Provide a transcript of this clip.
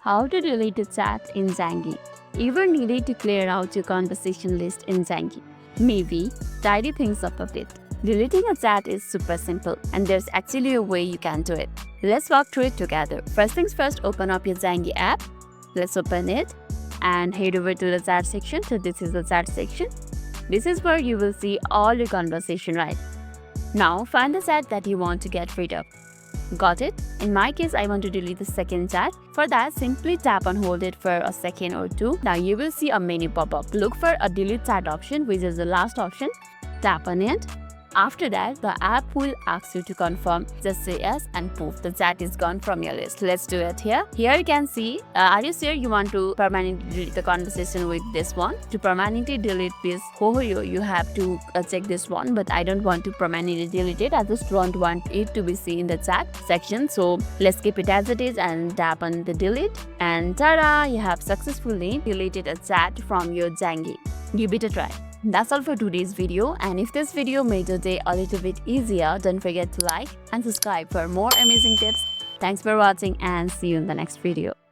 How to delete a chat in Zangi. Ever needed to clear out your conversation list in Zangi? Maybe tidy things up a bit. Deleting a chat is super simple, and there's actually a way you can do it. Let's walk through it together. First things first, open up your Zangi app. Let's open it and head over to the chat section. So this is the chat section. This is where you will see all your conversation, right? Now find the chat that you want to get rid of. Got it? In my case, I want to delete the second chat. For that, simply tap and hold it for a second or two. Now you will see a menu pop up. Look for a delete chat option, which is the last option. Tap on it. After that, the app will ask you to confirm. Just say yes and poof, the chat is gone from your list. Let's do it here. Here you can see, are you sure you want to permanently delete the conversation with this one? To permanently delete this Hohoyo, you have to check this one, but I don't want to permanently delete it. I just don't want it to be seen in the chat section. So let's keep it as it is and tap on the delete. And ta-da! You have successfully deleted a chat from your Zangi. Give it a try. That's all for today's video, and if this video made your day a little bit easier, don't forget to like and subscribe for more amazing tips. Thanks for watching and see you in the next video.